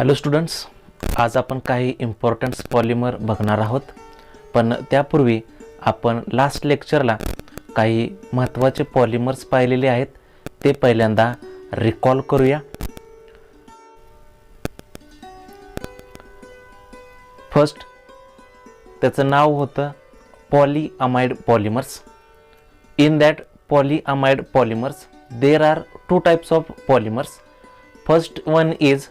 Hello students, आज आपण काही इम्पॉर्टंट पॉलिमर बघणार आहोत. पण त्यापूर्वी आपण लास्ट लेक्चरला काही महत्त्वाचे पॉलिमर्स पाहिलेले आहेत, ते पहिल्यांदा रिकॉल करूया. फर्स्ट त्याचं नाव होतं polyamide polymers. In that polyamide polymers there are two types of polymers. First one is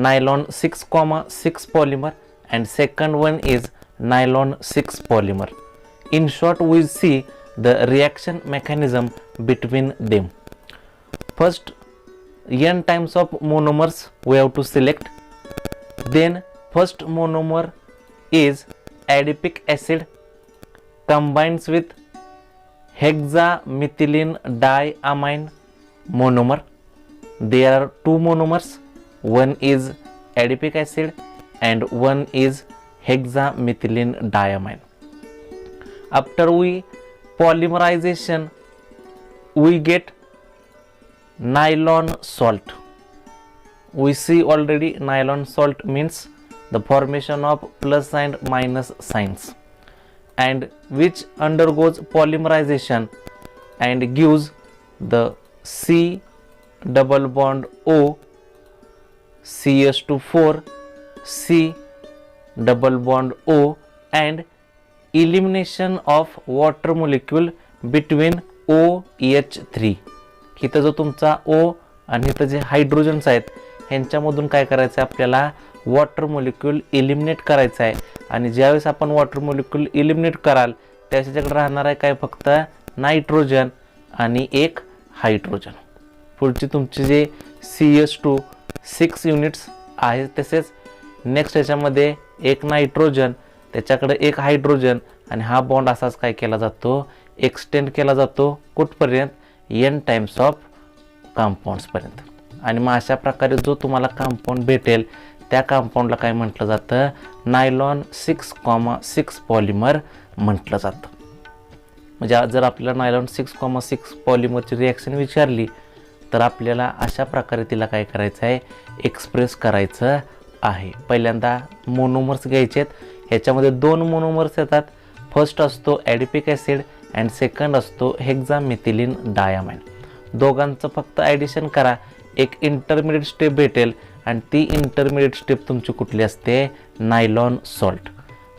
nylon 6,6 polymer and second one is nylon 6 polymer. In short, we see the reaction mechanism between them. First, n times of monomers we have to select. Then first monomer is adipic acid combines with hexamethylene diamine monomer. There are two monomers. One is adipic acid and one is hexamethylene diamine. After we polymerization, we get nylon salt. We see already nylon salt means the formation of plus and minus signs, and which undergoes polymerization and gives the C double bond O CH2 C double bond O and elimination of water molecule between OH3. इथं जो तुमचा O आणि इथं जे hydrogens आहेत ह्यांच्यामधून काय करायचं आहे, आपल्याला वॉटर मोलिक्यूल इलिमिनेट करायचं आहे. आणि ज्यावेळेस आपण वॉटर मोलिक्यूल इलिमिनेट कराल त्यावेळेस त्याच्याकडे राहणार आहे काय, फक्त नायट्रोजन आणि एक हायड्रोजन. पुढची तुमची जे CH2 6 युनिट्स आहेत, तसेच नेक्स्ट याच्यामध्ये एक नायट्रोजन, त्याच्याकडे एक हायड्रोजन आणि हा बॉन्ड असाच काय केला जातो, एक्सटेंड केला जातो कुठपर्यंत, n टाइम्स ऑफ कंपाऊंड्सपर्यंत. आणि मग अशा प्रकारे जो तुम्हाला कंपाऊंड भेटेल त्या कंपाऊंडला काय म्हटलं जातं, नायलॉन 6,6 पॉलिमर म्हटलं जातं. म्हणजे जर आपल्याला नायलॉन 6,6 पॉलिमरची रिॲक्शन विचारली तर आपल्याला अशा प्रकारे तिला काय करायचं आहे, एक्सप्रेस करायचं आहे. पहिल्यांदा मोनोमर्स घ्यायचे आहेत. ह्याच्यामध्ये दोन मोनोमर्स येतात. फर्स्ट असतो ॲडिपिक ॲसिड अँड सेकंड असतो हेक्सामेथिलीन डायमाइन. दोघांचं फक्त ॲडिशन करा, एक इंटरमिडिएट स्टेप भेटेल आणि ती इंटरमिडिएट स्टेप तुमची कुठली असते, nylon salt.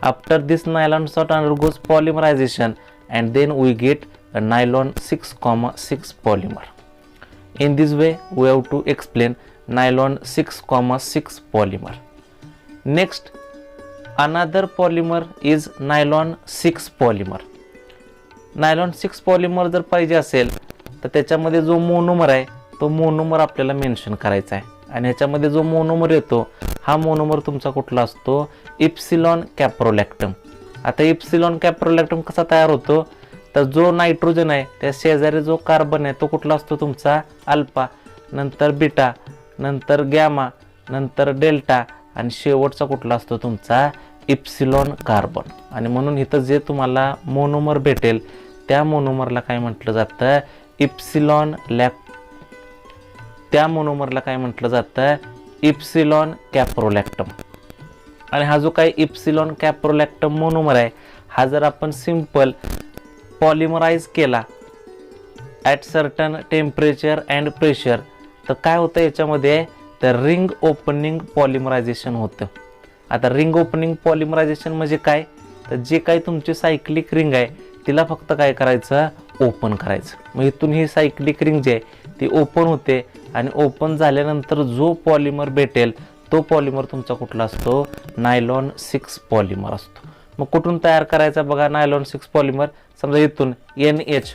After this nylon salt undergoes polymerization and then we get a nylon 6,6 polymer. In this way we have to explain nylon 6,6 polymer. Next, another polymer is nylon 6 polymer. Nylon 6 polymer जर पाहिजे असेल तर त्याच्यामध्ये जो monomer आहे तो monomer आपल्याला mention करायचा आहे. आणि ह्याच्यामध्ये जो मोनोमर येतो हा मोनोमर तुमचा कुठला असतो, इप्सिलॉन कॅप्रोलॅक्टम. आता इप्सिलॉन कॅप्रोलॅक्टम कसा तयार होतो, तर जो नायट्रोजन आहे त्या शेजारी जो कार्बन आहे तो कुठला असतो तुमचा, अल्फा, नंतर बीटा, नंतर गॅमा, नंतर डेल्टा आणि शेवटचा कुठला असतो तुमचा, इप्सिलॉन कार्बन. आणि म्हणून इथं जे तुम्हाला मोनोमर भेटेल त्या मोनोमरला काय म्हटलं जातं, इप्सिलॉन त्या मोनोमरला काय म्हटलं जातं, इप्सिलॉन कॅप्रोलॅक्टम. आणि हा जो काही इप्सिलॉन कॅप्रोलॅक्टम मोनोमर आहे हा जर आपण सिंपल पॉलिमराइज केला at certain temperature and pressure तर काय होतं याच्यामध्ये, तर रिंग ओपनिंग पॉलिमरायझेशन होतं. आता रिंग ओपनिंग पॉलिमरायझेशन म्हणजे काय, तर जे काही तुमची सायक्लिक रिंग आहे तिला फक्त काय करायचं, ओपन करायचं. मग इथून ही सायक्लिक रिंग जी आहे ती ओपन होते आणि ओपन झाल्यानंतर जो पॉलिमर भेटेल तो पॉलिमर तुमचा कुठला असतो, नायलॉन 6 पॉलिमर असतो. मग कुठून तयार करायचा बघा नायलॉन 6 पॉलिमर, समजा इथून NH,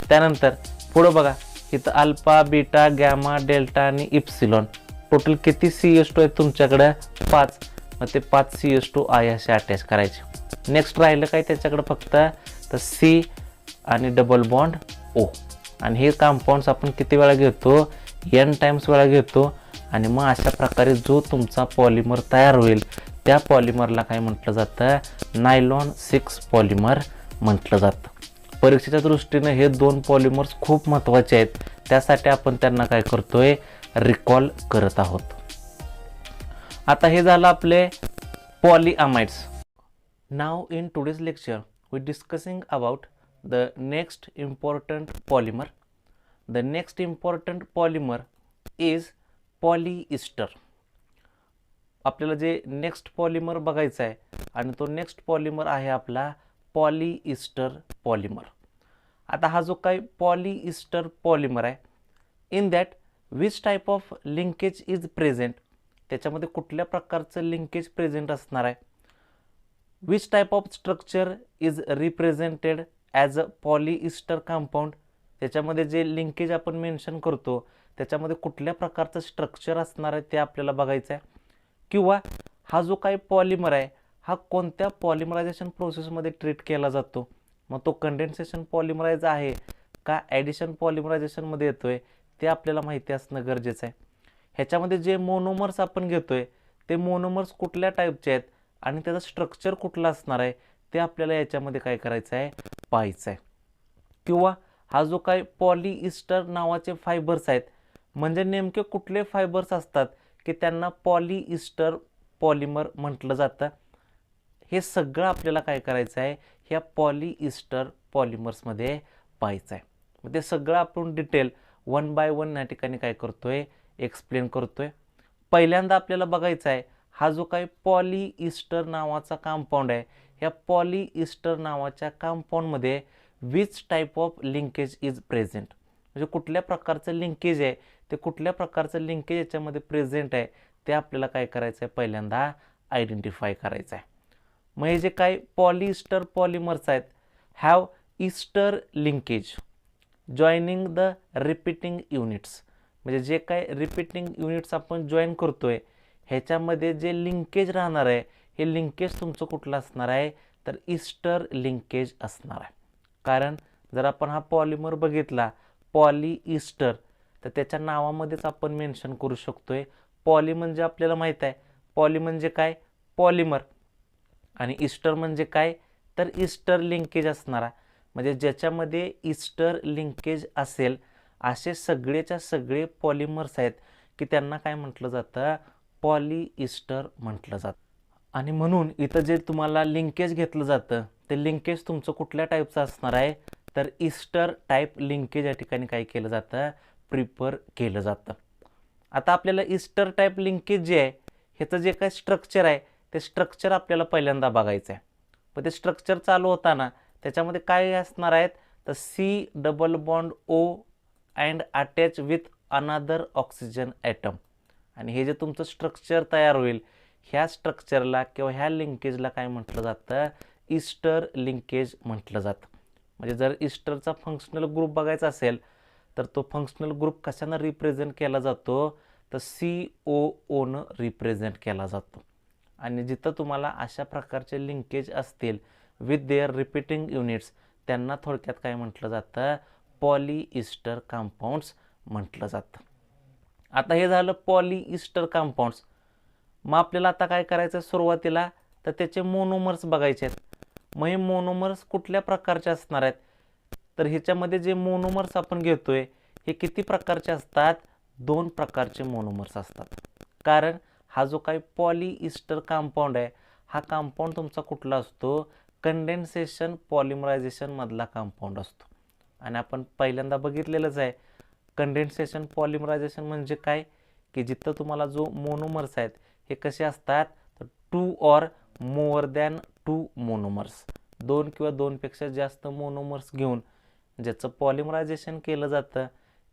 त्यानंतर पुढं बघा इथं अल्फा, बीटा, गॅमा, डेल्टा आणि इप्सिलॉन. टोटल किती CH2 आहेत तुमच्याकडे, 5. मग ते 5 CH2 असे अटॅच करायचे. नेक्स्ट राहिलं काय त्याच्याकडे फक्त, तर C आणि डबल बॉन्ड O. आणि हे कंपाऊंड्स आपण किती वेळा घेतो, n टाइम्स वेळा घेतो. आणि मग अशा प्रकारे जो तुमचा पॉलिमर तयार होईल त्या पॉलिमरला काय म्हटलं जातं, नायलॉन 6 पॉलिमर म्हटलं जातं. परीक्षेच्या दृष्टीने हे दोन पॉलिमर्स खूप महत्त्वाचे आहेत, त्यासाठी आपण त्यांना काय करतोय, रिकॉल करत आहोत. आता हे झालं आपले पॉलीअमाइड्स. नाव in today's lecture we discussing about the next important polymer. The next important polymer is polyester. आपल्याला जे नेक्स्ट पॉलिमर बघायचा आहे आणि तो नेक्स्ट पॉलिमर आहे आपला पॉलीइस्टर पॉलिमर. आता हा जो काही पॉलीइस्टर पॉलिमर आहे, in that which type of linkage is present, त्याच्यामध्ये कुठल्या प्रकारचं लिंकेज प्रेझेंट असणार आहे. Which type of structure is represented as a polyester compound, त्याच्यामध्ये जे लिंकेज आपण मेन्शन करतो त्याच्यामध्ये कुठल्या प्रकारचं स्ट्रक्चर असणार आहे ते आपल्याला बघायचं आहे. किंवा हा जो काही पॉलिमर आहे हा कोणत्या पॉलिमरायझेशन प्रोसेसमध्ये ट्रीट केला जातो, मग तो कंडेन्सेशन पॉलिमरायझ आहे का ॲडिशन पॉलिमरायझेशनमध्ये येतोय ते आपल्याला माहिती असणं गरजेचं आहे. ह्याच्यामध्ये जे मोनोमर्स आपण घेतोय ते मोनोमर्स कुठल्या टाईपचे आहेत आणि त्याचं स्ट्रक्चर कुठलं असणार आहे ते आपल्याला याच्यामध्ये काय करायचं आहे, पाहायचं आहे. किंवा हा जो काही पॉलीइस्टर नावाचे फायबर्स आहेत, म्हणजे नेमके कुठले फायबर्स असतात की त्यांना पॉलीइस्टर पॉलिमर म्हटलं जातं, हे सगळं आपल्याला काय करायचं आहे ह्या पॉलीइस्टर पॉलिमर्समध्ये पाहायचं आहे. मग ते सगळं आपण डिटेल वन बाय वन या ठिकाणी काय करतोय, एक्सप्लेन करतोय. पहिल्यांदा आपल्याला बघायचं आहे हा जो काही पॉलीइस्टर नावाचा कंपाऊंड आहे, ह्या पॉलीइस्टर नावाच्या कंपाऊंडमध्ये which type of linkage is present, म्हणजे कुठल्या प्रकारचं लिंकेज आहे ते कुठल्या प्रकारचं लिंकेज याच्यामध्ये प्रेझेंट आहे ते आपल्याला काय करायचं आहे, पहिल्यांदा आयडेंटिफाय करायचं आहे. मग हे जे काही पॉलीइस्टर पॉलिमर्स आहेत have ester linkage joining the repeating units, म्हणजे जे काय रिपीटिंग युनिट्स आपण जॉईन करतोय ह्याच्यामध्ये जे लिंकेज राहणार आहे हे लिंकेज तुमचं कुठलं असणार आहे, तर इस्टर लिंकेज असणार आहे. कारण जर आपण हा पॉलिमर बघितला पॉलीइस्टर, तर त्याच्या नावामध्येच आपण मेन्शन करू शकतोय पॉली म्हणजे आपल्याला माहीत आहे, पॉली म्हणजे काय, पॉलिमर, आणि इस्टर म्हणजे काय, तर इस्टर लिंकेज असणारा. म्हणजे ज्याच्यामध्ये इस्टर लिंकेज असेल असे सगळेच्या सगळे पॉलिमर्स आहेत की त्यांना काय म्हटलं जातं, पॉलीइस्टर म्हटलं जातं. आणि म्हणून इथं जे तुम्हाला लिंकेज घेतलं जातं ते लिंकेज तुमचं कुठल्या टाईपचं असणार आहे, तर इस्टर टाईप लिंकेज या ठिकाणी काय केलं जातं, प्रिफर केलं जातं. आता आपल्याला इस्टर टाईप लिंकेज जे आहे ह्याचं जे काही स्ट्रक्चर आहे ते स्ट्रक्चर आपल्याला पहिल्यांदा बघायचं आहे. पण ते स्ट्रक्चर चालू होताना त्याच्यामध्ये काय असणार आहेत, तर C double bond O and attach with another oxygen atom. आणि हे जे तुमचं स्ट्रक्चर तयार होईल ह्या स्ट्रक्चरला किंवा ह्या लिंकेजला काय म्हटलं जातं, इस्टर लिंकेज म्हटलं जातं. म्हणजे जर इस्टरचा फंक्शनल ग्रुप बघायचा असेल तर तो फंक्शनल ग्रुप कशानं रिप्रेझेंट केला जातो, तर COOनं रिप्रेझेंट केला जातो. आणि जिथं तुम्हाला अशा प्रकारचे लिंकेज असतील विथ देअर रिपीटिंग युनिट्स त्यांना थोडक्यात काय म्हटलं जातं, पॉलीइस्टर कंपाऊंड्स म्हटलं जातं. आता हे झालं पॉलीइस्टर कंपाऊंड्स. मग आपल्याला आता काय करायचं सुरुवातीला, तर त्याचे मोनोमर्स बघायचे आहेत. मग हे मोनोमर्स कुठल्या प्रकारचे असणार आहेत, तर ह्याच्यामध्ये जे मोनोमर्स आपण घेतोय हे किती प्रकारचे असतात, 2 प्रकारचे मोनोमर्स असतात. कारण हा जो काही पॉलीइस्टर कंपाऊंड आहे हा कंपाऊंड तुमचा कुठला असतो, कंडेन्सेशन पॉलिमरायझेशन मधला कंपाऊंड असतो. आणि आपण पहिल्यांदा बघितलेलंच आहे कंडेन्सेशन पॉलिमरायझेशन म्हणजे काय, की जिथं तुम्हाला जो मोनोमर्स आहेत हे कसे असतात, तर 2 or मोर दॅन 2 मोनोमर्स, 2 किंवा 2पेक्षा जास्त मोनोमर्स घेऊन ज्याचं पॉलिमरायझेशन केलं जातं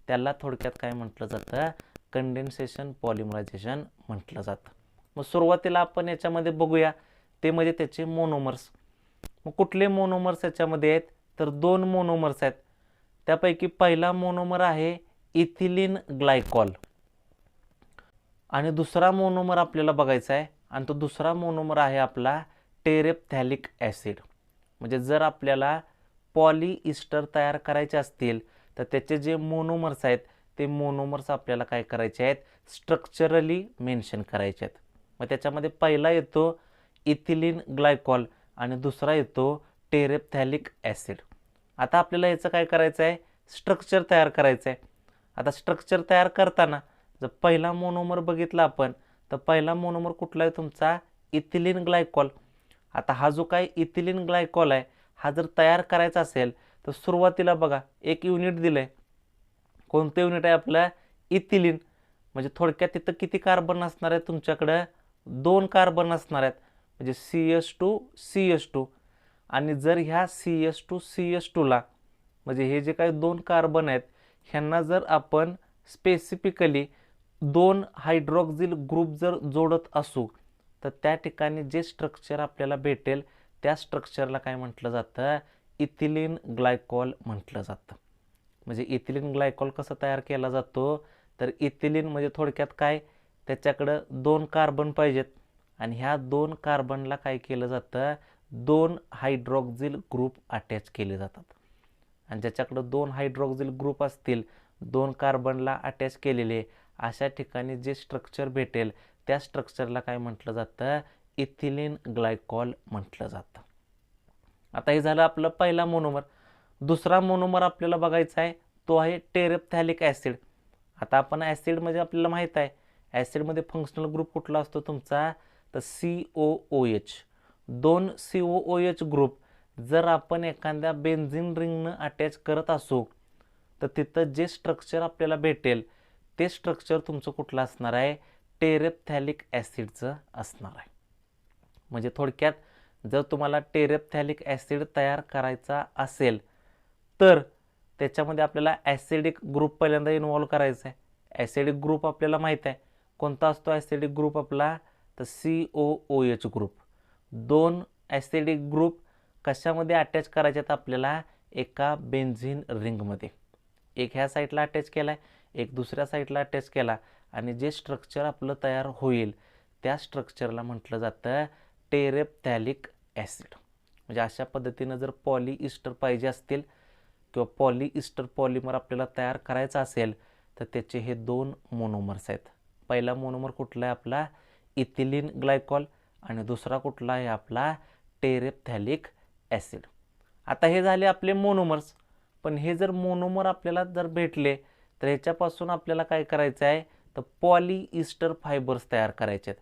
त्याला थोडक्यात काय म्हटलं जातं, कंडेन्सेशन पॉलिमरायझेशन म्हटलं जातं. मग सुरुवातीला आपण याच्यामध्ये बघूया ते म्हणजे त्याचे मोनोमर्स. मग कुठले मोनोमर्स याच्यामध्ये आहेत, तर 2 मोनोमर्स आहेत. त्यापैकी पहिला मोनोमर आहे इथिलीन ग्लायकॉल आणि दुसरा मोनोमर आपल्याला बघायचा आहे आणि तो दुसरा मोनोमर आहे आपला टेरेप्थॅलिक ॲसिड. म्हणजे जर आपल्याला पॉलीइस्टर तयार करायचे असतील तर त्याचे जे मोनोमर्स आहेत ते मोनोमर्स आपल्याला काय करायचे आहेत, स्ट्रक्चरली मेन्शन करायचे आहेत. मग त्याच्यामध्ये पहिला येतो इथिलीन ग्लायकॉल आणि दुसरा येतो टेरेप्थॅलिक ॲसिड. आता आपल्याला याचं काय करायचं आहे, स्ट्रक्चर तयार करायचं आहे. आता स्ट्रक्चर तयार करताना जर पहिला मोनोमर बघितला आपण तर पहिला मोनोमर कुठला आहे तुमचा इथिलीन ग्लायकॉल. आता हा जो काय इथिलीन ग्लायकॉल आहे हा जर तयार करायचा असेल तर सुरुवातीला बघा एक युनिट दिलं आहे. कोणतं युनिट आहे आपलं इथिलीन. म्हणजे थोडक्यात तिथं किती कार्बन असणार आहे तुमच्याकडं 2 कार्बन असणार आहेत म्हणजे CH2CH2. आणि जर ह्या CH2CH2ला म्हणजे हे जे काही 2 कार्बन आहेत ह्यांना जर आपण स्पेसिफिकली 2 हायड्रॉक्सिल ग्रुप जर जोडत असू तर त्या ठिकाणी जे स्ट्रक्चर आपल्याला भेटेल त्या स्ट्रक्चरला काय म्हटलं जातं इथिलीन ग्लायकॉल म्हटलं जातं. म्हणजे इथिलीन ग्लायकॉल कसं तयार केला जातो तर इथिलीन म्हणजे थोडक्यात काय त्याच्याकडं 2 कार्बन पाहिजेत आणि ह्या 2 कार्बनला काय केलं जातं 2 हायड्रॉक्सिल ग्रुप अटॅच केले जातात. आणि ज्याच्याकडं 2 हायड्रॉक्सिल ग्रुप असतील 2 कार्बनला अटॅच केलेले अशा ठिकाणी जे स्ट्रक्चर भेटेल त्या स्ट्रक्चरला काय म्हटलं जातं इथिलीन ग्लायकॉल म्हटलं जातं. आता हे झालं आपलं पहिला मोनोमर. दुसरा मोनोमर आपल्याला बघायचा आहे तो आहे टेरेप्थॅलिक ॲसिड. आता आपण ॲसिड म्हणजे आपल्याला माहीत आहे ॲसिडमध्ये फंक्शनल ग्रुप कुठला असतो तुमचा तर COOH. 2 COOH ग्रुप जर आपण एखाद्या बेन्झिन रिंगनं अटॅच करत असू तर तिथं जे स्ट्रक्चर आपल्याला भेटेल ते स्ट्रक्चर तुमचं कुठलं असणार आहे टेरेप्थॅलिक ॲसिडचं असणार आहे. म्हणजे थोडक्यात जर तुम्हाला टेरेप्थॅलिक ॲसिड तयार करायचा असेल तर त्याच्यामध्ये आपल्याला ॲसिडिक ग्रुप पहिल्यांदा इन्व्हॉल्व करायचा आहे. ॲसिडिक ग्रुप आपल्याला माहीत आहे कोणता असतो ॲसिडिक ग्रुप आपला तर COOH ग्रुप. 2 ॲसिडिक ग्रुप कशामध्ये अटॅच करायचे आहेत आपल्याला एका बेन्झिन रिंगमध्ये. एक ह्या साईडला अटॅच केला आहे एक दुसऱ्या साईडला अटॅच केला आणि जे स्ट्रक्चर आपलं तयार होईल त्या स्ट्रक्चरला म्हटलं जातं टेरेप्थॅलिक ॲसिड. म्हणजे अशा पद्धतीनं जर पॉलिइस्टर पाहिजे असतील किंवा पॉलिइस्टर पॉलिमर आपल्याला तयार करायचा असेल तर त्याचे हे 2 मोनोमर्स आहेत. पहिला मोनोमर कुठला आहे आपला इथिलीन ग्लायकॉल आणि दुसरा कुठला आहे आपला टेरेप्थॅलिक ॲसिड. आता हे झाले आपले मोनोमर्स. पण हे जर मोनोमर आपल्याला जर भेटले तर ह्याच्यापासून आपल्याला काय करायचं आहे तर पॉलिइस्टर फायबर्स तयार करायचे आहेत.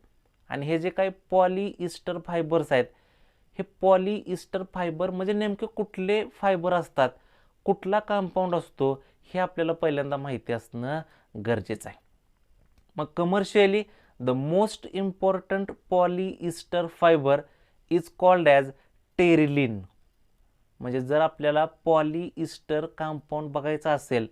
आणि हे जे काही पॉलिइस्टर फायबर्स आहेत हे पॉलिइस्टर फायबर म्हणजे नेमके कुठले फायबर असतात कुठला कंपाऊंड असतो हे आपल्याला पहिल्यांदा माहिती असणं गरजेचं आहे. मग commercially the most important polyester fibre is called as terylene. म्हणजे जर आपल्याला पॉलिइस्टर कंपाऊंड बघायचा असेल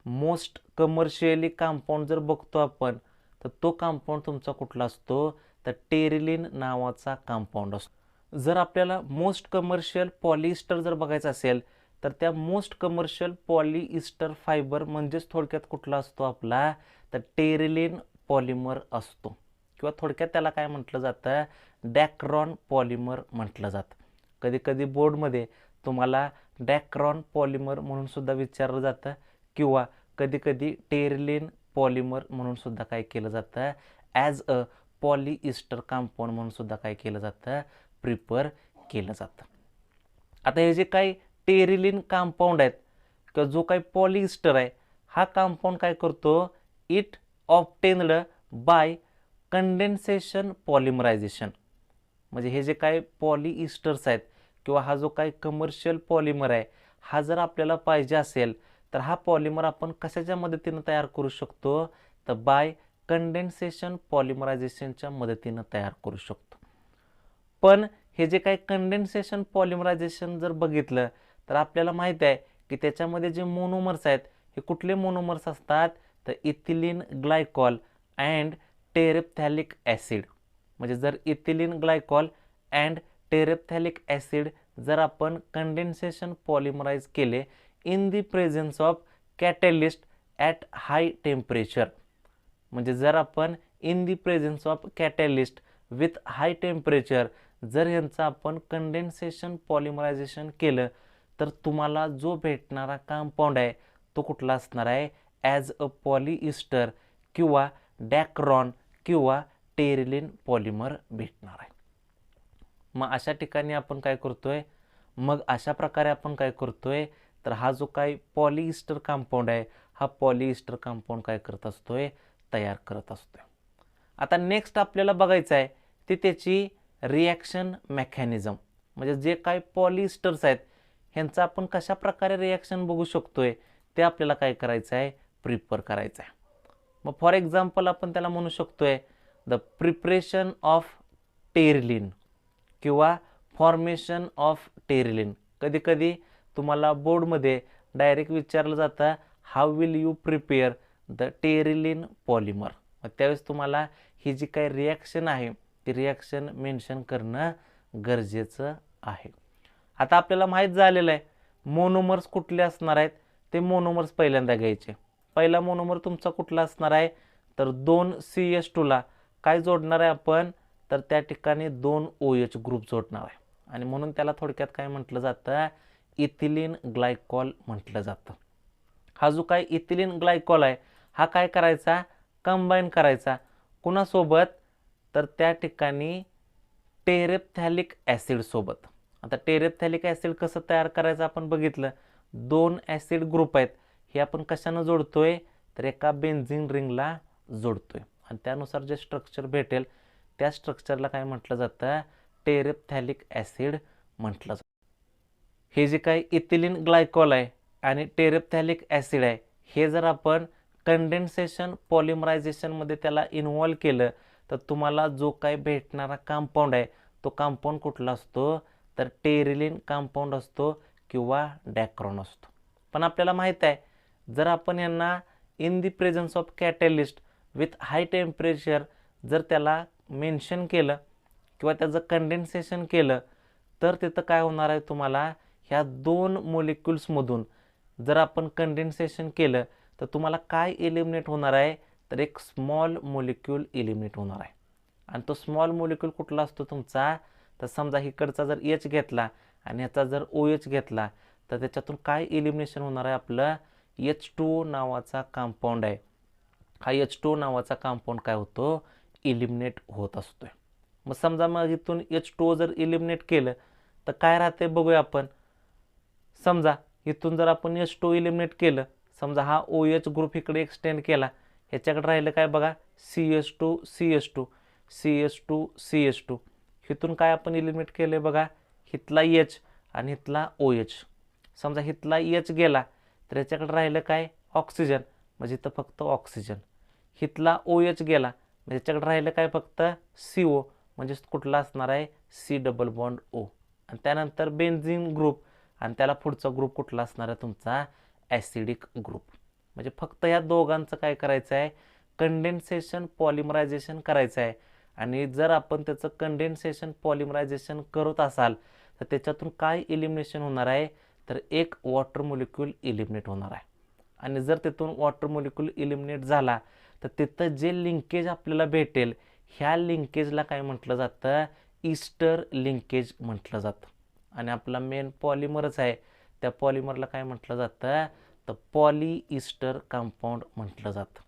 मोस्ट कमर्शियली कंपाऊंड जर बघतो आपण तर तो कंपाऊंड तुमचा कुठला असतो तर टेरिलिन नावाचा कंपाऊंड असतो. जर आपल्याला मोस्ट कमर्शियल पॉलिइस्टर जर बघायचं असेल तर त्या मोस्ट कमर्शियल पॉलिइस्टर फायबर म्हणजेच थोडक्यात कुठला असतो आपला तर टेरिलिन पॉलिमर असतो किंवा थोडक्यात त्याला काय म्हटलं जातं डॅक्रॉन पॉलिमर म्हटलं जातं. कधी कधी बोर्डमध्ये तुम्हाला डॅक्रॉन पॉलिमर म्हणून सुद्धा विचारलं जातं किंवा कधी कधी टेरिलिन पॉलिमर म्हणून सुद्धा काय केलं जातं ॲज अ पॉलिइस्टर कंपाऊंड म्हणून सुद्धा काय केलं जातं प्रिफर केलं जातं. आता हे जे काही टेरिलिन कंपाऊंड आहेत किंवा जो काही पॉलिइस्टर आहे हा कंपाऊंड काय करतो इट ऑब्टेन्ड बाय कंडेन्सेशन पॉलिमरायझेशन. म्हणजे हे जे काही पॉलिइस्टर्स आहेत किंवा हा जो काही कमर्शियल पॉलिमर आहे हा जर आपल्याला पाहिजे असेल तर हा पॉलिमर आपण कशाच्या मदतीनं तयार करू शकतो तर बाय कंडेन्सेशन पॉलिमरायझेशनच्या मदतीनं तयार करू शकतो. पण हे जे काही कंडेन्सेशन पॉलिमरायझेशन जर बघितलं तर आपल्याला माहिती आहे की त्याच्यामध्ये जे मोनोमर्स आहेत हे कुठले मोनोमर्स असतात तर इथिलीन ग्लायकॉल अँड टेरेप्थॅलिक ॲसिड. म्हणजे जर इथिलीन ग्लायकॉल अँड टेरेप्थॅलिक ॲसिड जर आपण कंडेन्सेशन पॉलिमराइज केले in the presence of catalyst at high temperature. म्हणजे जर आपण in the presence of catalyst with high temperature जर यांचं आपण कंडेन्सेशन पॉलिमरायझेशन केलं तर तुम्हाला जो भेटणारा कंपाऊंड आहे तो कुठला असणार आहे ॲज अ पॉलिइस्टर किंवा डॅक्रॉन किंवा टेरिलिन पॉलिमर भेटणार आहे. मग अशा ठिकाणी आपण काय करतोय अशा प्रकारे आपण काय करतोय तर हा जो काही पॉलिइस्टर कंपाऊंड आहे हा पॉलिइस्टर कंपाऊंड काय करत असतोय तयार करत असतोय. आता नेक्स्ट आपल्याला बघायचं आहे ते त्याची रिॲक्शन मेकॅनिझम, म्हणजे जे काही पॉलिएस्टर्स आहेत ह्यांचा आपण कशा प्रकारे रिॲक्शन बघू शकतोय ते आपल्याला काय करायचं आहे, प्रिपेअर करायचं आहे. मग फॉर एक्झाम्पल आपण त्याला म्हणू शकतोय द प्रिपरेशन ऑफ टेरिलिन किंवा फॉर्मेशन ऑफ टेरिलिन. कधी कधी तुम्हाला बोर्डमध्ये डायरेक्ट विचारलं जातं how will you prepare the Terylene polymer. मग त्यावेळेस तुम्हाला ही जी काही रिॲक्शन आहे ती रिॲक्शन मेन्शन करणं गरजेचं आहे. आता आपल्याला माहीत झालेलं आहे मोनोमर्स कुठले असणार आहेत, ते मोनोमर्स पहिल्यांदा घ्यायचे. पहिला मोनोमर तुमचा कुठला असणार आहे, तर 2CH2ला काय जोडणार आहे आपण, तर त्या ठिकाणी 2 OH ग्रुप जोडणार आहे आणि म्हणून त्याला थोडक्यात काय म्हटलं जातं, इथिलीन ग्लायकॉल म्हटलं जातं. हा जो काय इथिलीन ग्लायकॉल आहे हा काय करायचा, कंबाईन करायचा कुणासोबत, तर त्या ठिकाणी टेरेप्थॅलिक ॲसिड सोबत. आता टेरेप्थॅलिक ॲसिड कसं तयार करायचं आपण बघितलं, 2 ॲसिड ग्रुप आहेत हे आपण कशानं जोडतोय, तर एका बेन्झीन रिंगला जोडतोय आणि त्यानुसार जे स्ट्रक्चर भेटेल त्या स्ट्रक्चरला काय म्हटलं जातं, टेरेप्थॅलिक ॲसिड म्हटलं जातं. हे जे काही इथिलीन ग्लायकॉल आहे आणि टेरेप्थॅलिक ॲसिड आहे हे जर आपण कंडेन्सेशन पॉलिमरायझेशनमध्ये त्याला इन्व्हॉल्व केलं तर तुम्हाला जो काही भेटणारा कंपाऊंड आहे तो कंपाऊंड कुठला असतो, तर टेरिलिन कंपाऊंड असतो किंवा डॅक्रॉन असतो. पण आपल्याला माहीत आहे जर आपण यांना in the presence of catalyst with high temperature जर त्याला मेन्शन केलं किंवा त्याचं कंडेन्सेशन केलं तर तिथं काय होणार आहे, तुम्हाला ह्या 2 मॉलिक्युल्समधून जर आपण कंडेन्सेशन केलं तर तुम्हाला काय एलिमिनेट होणार आहे, तर एक स्मॉल मॉलिक्यूल एलिमिनेट होणार आहे. आणि तो स्मॉल मॉलिक्यूल कुठला असतो तुमचा, तर समजा इकडचा जर H घेतला आणि ह्याचा जर OH घेतला तर त्याच्यातून काय एलिमिनेशन होणार आहे, आपलं H2O नावाचा कंपाऊंड आहे. हा H2O नावाचा कंपाऊंड काय होतो, एलिमिनेट होत असतोय. मग समजा मग इथून H2O जर एलिमिनेट केलं तर काय राहते बघूया आपण. समजा इथून जर आपण H2O एलिमिनेट केलं, समजा हा OH ग्रुप इकडे एक्सटेंड केला, ह्याच्याकडे राहिलं काय बघा, CH2 CH2 CH2 CH2. इथून काय आपण एलिमिनेट केले बघा, इथला H आणि इथला OH. समजा इथला H गेला तर ह्याच्याकडे राहिलं काय, ऑक्सिजन, म्हणजे इथं फक्त ऑक्सिजन. इथला OH गेला म्हणजे ह्याच्याकडे राहिलं काय, फक्त CO, म्हणजे कुठला असणार आहे, C डबल बॉन्ड O. आणि त्यानंतर बेन्झीन ग्रुप आणि त्याला पुढचा ग्रुप कुठला असणार आहे तुमचा, ॲसिडिक ग्रुप. म्हणजे फक्त ह्या दोघांचं काय करायचं आहे, कंडेन्सेशन पॉलिमरायझेशन करायचं आहे. आणि जर आपण त्याचं कंडेन्सेशन पॉलिमरायझेशन करत असाल तर त्याच्यातून काय एलिमिनेशन होणार आहे, तर एक वॉटर मॉलिक्यूल एलिमिनेट होणार आहे. आणि जर तिथून वॉटर मॉलिक्यूल एलिमिनेट झाला तर तिथं जे लिंकेज आपल्याला भेटेल ह्या लिंकेजला काय म्हटलं जातं, ईस्टर लिंकेज म्हटलं जातं. आणि आपला मेन पॉलिमरच आहे त्या पॉलिमरला काय म्हटलं जातं, तर पॉलिईस्टर कंपाऊंड म्हटलं जातं.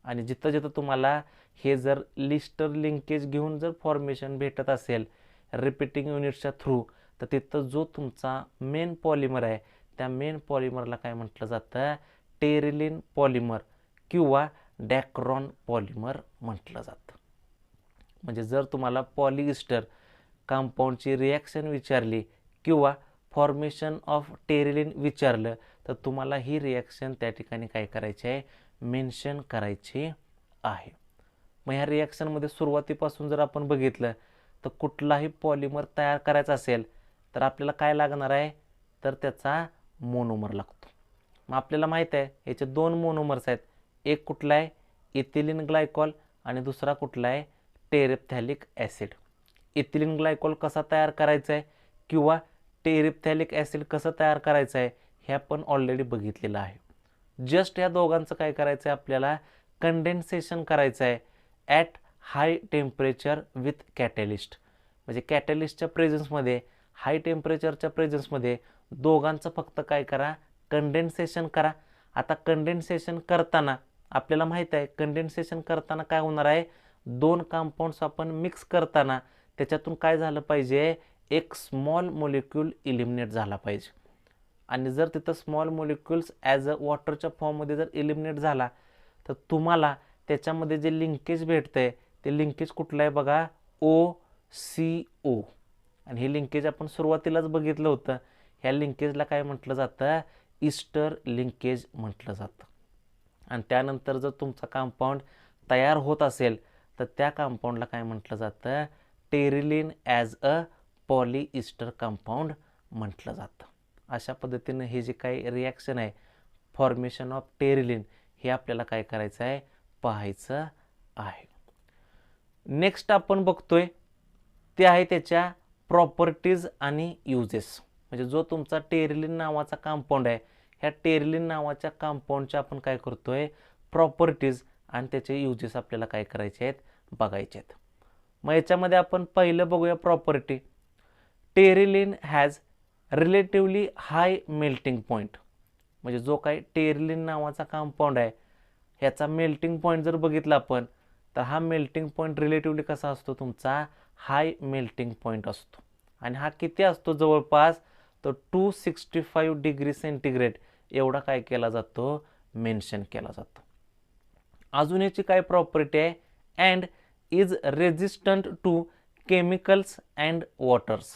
आणि जिथं जिथं तुम्हाला हे जर लिस्टर लिंकेज घेऊन जर फॉर्मेशन भेटत असेल रिपीटिंग युनिट्सच्या थ्रू, तर तिथं जो तुमचा मेन पॉलिमर आहे त्या मेन पॉलिमरला काय म्हटलं जातं, टेरिलिन पॉलिमर किंवा डॅक्रॉन पॉलिमर म्हटलं जातं. म्हणजे जर तुम्हाला पॉलिईस्टर कंपाऊंडची रिॲक्शन विचारली किंवा फॉर्मेशन ऑफ टेरिलिन विचारलं तर तुम्हाला ही रिॲक्शन त्या ठिकाणी काय करायची आहे, मेन्शन करायची आहे. मग ह्या रिॲक्शनमध्ये सुरुवातीपासून जर आपण बघितलं तर कुठलाही पॉलिमर तयार करायचा असेल तर आपल्याला काय लागणार आहे, तर त्याचा मोनोमर लागतो. मग आपल्याला माहीत आहे याचे 2 मोनोमर्स आहेत, एक कुठला आहे, इथिलीन ग्लायकॉल आणि दुसरा कुठला आहे, टेरेप्थॅलिक ॲसिड. इथिलीन ग्लायकॉल कसा तयार करायचा आहे किंवा टेरेप्थॅलिक ॲसिड कसं तयार करायचं आहे हे आपण ऑलरेडी बघितलेलं आहे. जस्ट या दोघांचं काय करायचं आहे, आपल्याला कंडेन्सेशन करायचं आहे at high temperature with catalyst. म्हणजे कॅटॅलिस्टच्या प्रेझन्समध्ये, हाय टेम्परेचरच्या प्रेझन्समध्ये दोघांचं फक्त काय करा, कंडेन्सेशन करा. आता कंडेन्सेशन करताना आपल्याला माहीत आहे कंडेन्सेशन करताना काय होणार आहे, 2 कंपाऊंड्स आपण मिक्स करताना त्याच्यातून काय झालं पाहिजे, एक स्मॉल मॉलिक्यूल इलिमिनेट झाला पाहिजे. आणि जर तिथं स्मॉल मॉलिक्युल्स ॲज अ वॉटरच्या फॉर्ममध्ये जर इलिमिनेट झाला तर तुम्हाला त्याच्यामध्ये जे लिंकेज भेटतंय ते लिंकेज कुठलं आहे बघा, OCO. आणि हे लिंकेज आपण सुरुवातीलाच बघितलं होतं. ह्या लिंकेजला काय म्हटलं जातं, ईस्टर लिंकेज म्हटलं जातं. आणि त्यानंतर जर तुमचा कंपाऊंड तयार होत असेल तर त्या कंपाऊंडला काय म्हटलं जातं, टेरिलिन ॲज अ पॉलीईस्टर कंपाऊंड म्हटलं जातं. अशा पद्धतीनं हे जे काही रिॲक्शन आहे फॉर्मेशन ऑफ टेरिलिन हे आपल्याला काय करायचं आहे, पाहायचं आहे. नेक्स्ट आपण बघतोय ते आहे त्याच्या प्रॉपर्टीज आणि युजेस. म्हणजे जो तुमचा टेरिलिन नावाचा कंपाऊंड आहे, ह्या टेरिलिन नावाच्या कंपाऊंडच्या आपण काय करतोय, प्रॉपर्टीज आणि त्याचे युजेस आपल्याला काय करायचे आहेत, बघायचे आहेत. मग याच्यामध्ये आपण पहिलं बघूया property. Terylene has relatively high melting point. म्हणजे जो काही टेरिलिन नावाचा कंपाऊंड आहे ह्याचा मेल्टिंग पॉईंट जर बघितला आपण तर हा मेल्टिंग पॉईंट रिलेटिवली कसा असतो तुमचा, हाय मेल्टिंग पॉईंट असतो. आणि हा किती असतो, जवळपास तो 265 डिग्री सेंटीग्रेड एवढा काय केला जातो, मेन्शन केला जातो. अजून याची काय प्रॉपर्टी आहे, and is resistant to chemicals and waters.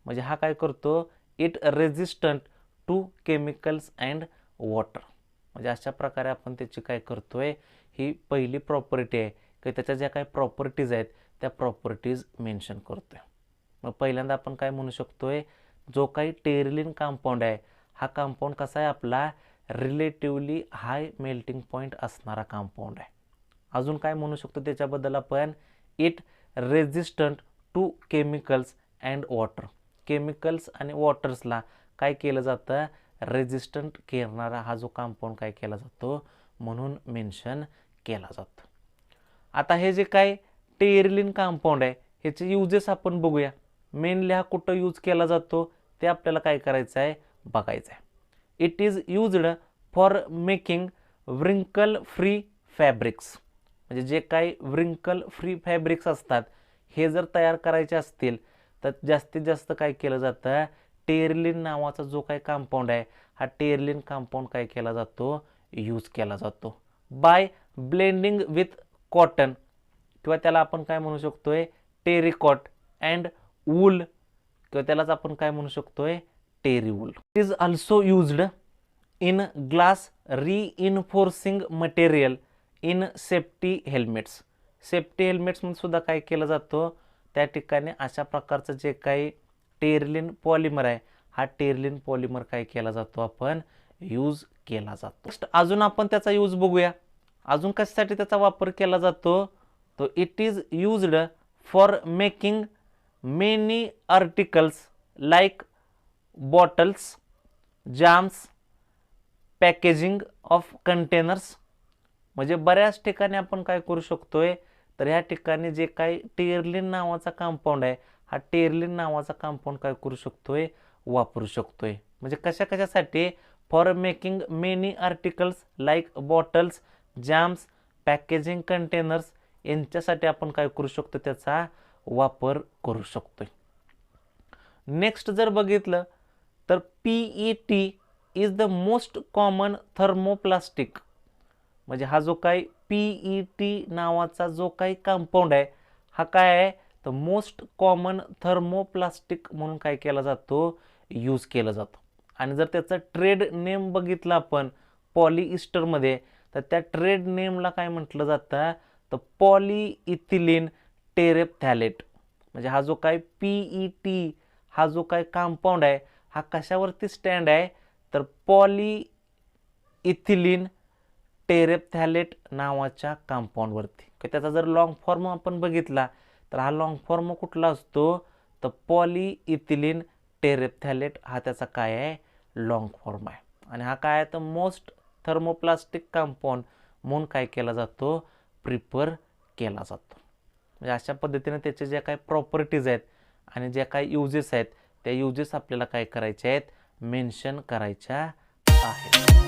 म्हणजे हा काय करतो, it resistant to chemicals and water. म्हणजे अशा प्रकारे आपण त्याची काय करतोय, ही पहिली प्रॉपर्टी आहे की त्याच्या ज्या काही प्रॉपर्टीज आहेत त्या प्रॉपर्टीज मेन्शन करतोय. मग पहिल्यांदा आपण काय म्हणू शकतोय, जो काही टेरिलिन कंपाऊंड आहे हा कंपाऊंड कसा आहे आपला, रिलेटिवली हाय मेल्टिंग पॉईंट असणारा कंपाऊंड आहे. अजून काय म्हणू शकतो त्याच्याबद्दल आपण, it resistant to chemicals and water. Chemicals आणि वॉटर्सला काय केलं जातं, रेजिस्टंट करणारा हा जो कंपाऊंड काय केला जातो म्हणून मेन्शन केला जातो. आता हे जे काय टेरिलिन कंपाऊंड आहे ह्याचे युजेस आपण बघूया. मेनली हा कुठं यूज केला जातो ते आपल्याला काय करायचं आहे, बघायचं आहे. It is used for making wrinkle free fabrics. म्हणजे जे काही व्रिंकल फ्री फॅब्रिक्स असतात हे जर तयार करायचे असतील तर जास्तीत जास्त काय केलं जातं, टेरिलिन नावाचा जो काही कंपाऊंड आहे हा टेरिलिन कंपाऊंड काय केला जातो, यूज केला जातो. बाय ब्लेंडिंग विथ कॉटन किंवा त्याला आपण काय म्हणू शकतोय, टेरिकॉट अँड वूल किंवा त्यालाच आपण काय म्हणू शकतोय, terry wool. It is also used in glass reinforcing material in safety helmets. Safety हेल्मेट्समध्ये सुद्धा काय केलं जातं, त्या ठिकाणी अशा प्रकारचं जे काही टेरिलिन पॉलिमर आहे हा टेरिलिन पॉलिमर काय केला जातो, आपण यूज केला जातो. अजून आपण त्याचा यूज बघूया. अजून कशासाठी त्याचा वापर केला जातो, तो it is used for making many articles like bottles, jams, packaging of containers. म्हणजे बऱ्याच ठिकाणी आपण काय करू शकतोय, तर ह्या ठिकाणी जे काही टेरिलिन नावाचा कंपाऊंड आहे हा टेरिलिन नावाचा कंपाऊंड काय करू शकतोय, वापरू शकतोय. म्हणजे कशा कशासाठी, for making many articles like bottles, jams, packaging containers यांच्यासाठी आपण काय करू शकतो, त्याचा वापर करू शकतोय. नेक्स्ट जर बघितलं तर PET is the most common thermoplastic. म्हणजे हा जो काही PET नावाचा जो काही कंपाऊंड आहे हा काय आहे, तर मोस्ट कॉमन थर्मोप्लास्टिक म्हणून काय केला जातो, यूज केला जातो. आणि जर त्याचा ट्रेड नेम बघितला आपण पॉलीइस्टरमध्ये तर त्या ट्रेड नेमला काय म्हटलं जातं, तर पॉलीइथिलीन टेरेप्थॅलेट. म्हणजे हा जो काही PET हा जो काही कंपाऊंड आहे हा कशावरती स्टँड आहे, तर पॉलीइथिलीन टेरेप्थॅलेट नावाच्या कंपाऊंडवरती. त्याचा जर लॉंग फॉर्म आपण बघितला तर हा लॉंग फॉर्म कुठला असतो, तर पॉलीइथिलीन टेरेप्थॅलेट हा त्याचा काय आहे, लॉंग फॉर्म आहे. आणि हा काय आहे, तर मोस्ट थर्मोप्लास्टिक कंपाऊंड म्हणून काय केला जातो, प्रिफर केला जातो. म्हणजे अशा पद्धतीने त्याचे ज्या काही प्रॉपर्टीज आहेत आणि ज्या काही युजेस आहेत त्या युजेस आपल्याला काय करायचे आहेत, मेन्शन करायच्या आहेत.